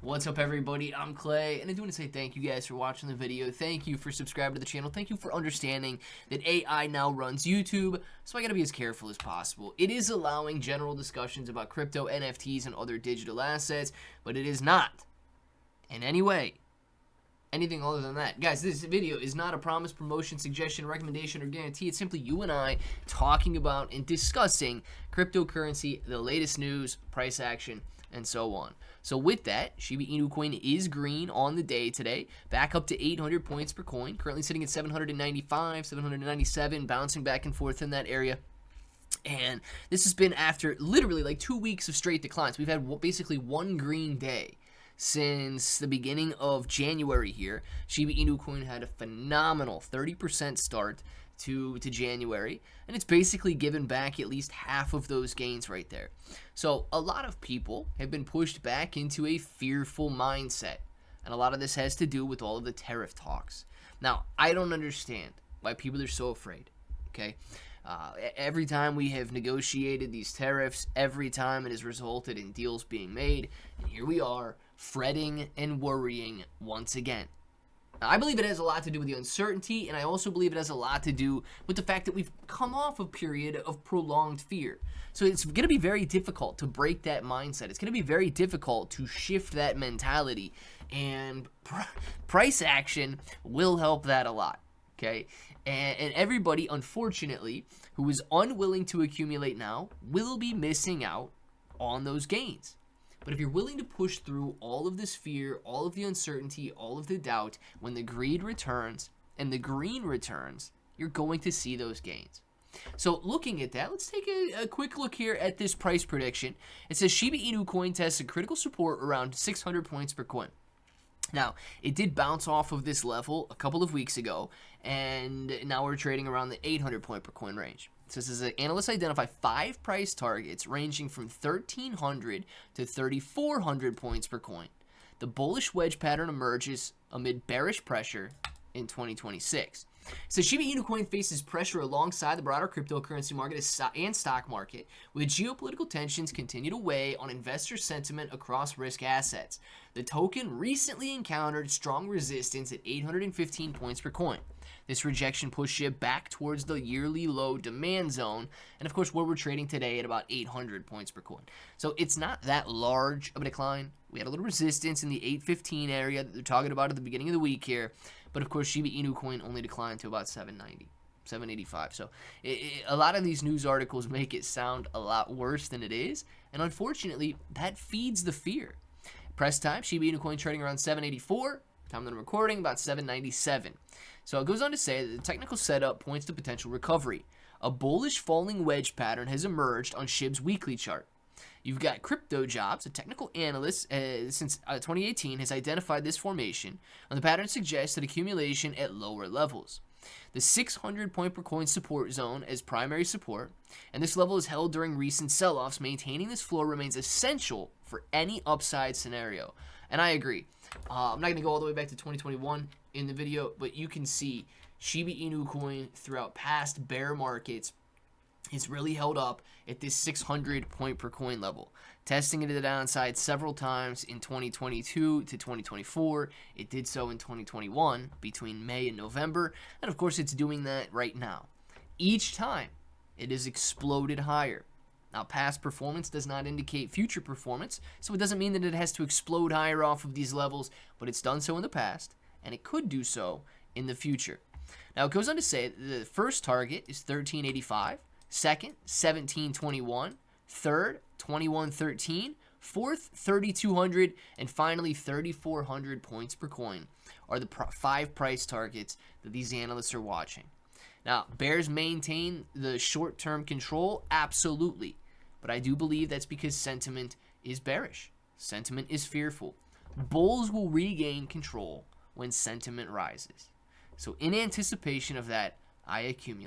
What's up, everybody? I'm Clay, and I do want to say thank you guys for watching the video. Thank you for subscribing to the channel. Thank you for understanding that AI now runs YouTube, so I gotta be as careful as possible. It is allowing general discussions about crypto, NFTs, and other digital assets, but it is not, in any way, anything other than that. Guys, this video is not a promise, promotion, suggestion, recommendation, or guarantee. It's simply you and I talking about and discussing cryptocurrency, the latest news, price action, and so on. So with that, Shiba Inu coin is green on the day today, back up to 800 points per coin, currently sitting at 795, 797, bouncing back and forth in that area. And this has been after literally like 2 weeks of straight declines. We've had basically one green day since the beginning of January here. Shiba Inu coin had a phenomenal 30% start to January, and it's basically given back at least half of those gains right there. So a lot of people have been pushed back into a fearful mindset, and a lot of this has to do with all of the tariff talks. Now, I don't understand why people are so afraid, okay? Every time we have negotiated these tariffs, every time it has resulted in deals being made, and here we are fretting and worrying once again. Now, I believe it has a lot to do with the uncertainty, and I also believe it has a lot to do with the fact that we've come off a period of prolonged fear. So it's going to be very difficult to break that mindset. It's going to be very difficult to shift that mentality, and price action will help that a lot, okay? And everybody, unfortunately, who is unwilling to accumulate now will be missing out on those gains. But if you're willing to push through all of this fear, all of the uncertainty, all of the doubt, when the greed returns and the green returns, you're going to see those gains. So looking at that, let's take a quick look here at this price prediction. It says Shiba Inu coin tests a critical support around 600 points per coin. Now, it did bounce off of this level a couple of weeks ago, and now we're trading around the 800 point per coin range. So this is an analyst identify 5 price targets ranging from 1,300 to 3,400 points per coin. The bullish wedge pattern emerges amid bearish pressure in 2026. So Shiba Inu coin faces pressure alongside the broader cryptocurrency market and stock market, with geopolitical tensions continue to weigh on investor sentiment across risk assets. The token recently encountered strong resistance at 815 points per coin. This rejection pushed SHIB back towards the yearly low demand zone, and of course where we're trading today at about 800 points per coin. So it's not that large of a decline. We had a little resistance in the 815 area that they're talking about at the beginning of the week here, but of course Shiba Inu coin only declined to about 790. 785. So a lot of these news articles make it sound a lot worse than it is, and unfortunately that feeds the fear. Press time, Shiba Inu coin trading around 784. Time that I'm recording, about 797. So it goes on to say that the technical setup points to potential recovery. A bullish falling wedge pattern has emerged on SHIB's weekly chart. You've got Crypto Jobs, a technical analyst since 2018, has identified this formation, and the pattern suggests that accumulation at lower levels. The 600 point per coin support zone as primary support, and this level is held during recent sell-offs. Maintaining this floor remains essential for any upside scenario. And I agree. I'm not going to go all the way back to 2021 in the video, but you can see Shiba Inu coin throughout past bear markets is really held up at this 600 point per coin level, testing it to the downside several times in 2022 to 2024. It did so in 2021 between May and November, and of course it's doing that right now. Each time it has exploded higher. Now, past performance does not indicate future performance, so it doesn't mean that it has to explode higher off of these levels, but it's done so in the past, and it could do so in the future. Now, it goes on to say that the first target is 1385, second, 1721, third, 2113, fourth, 3200, and finally 3400 points per coin are the 5 price targets that these analysts are watching. Now, bears maintain the short-term control? Absolutely. But I do believe that's because sentiment is bearish. Sentiment is fearful. Bulls will regain control when sentiment rises. So in anticipation of that, I accumulate.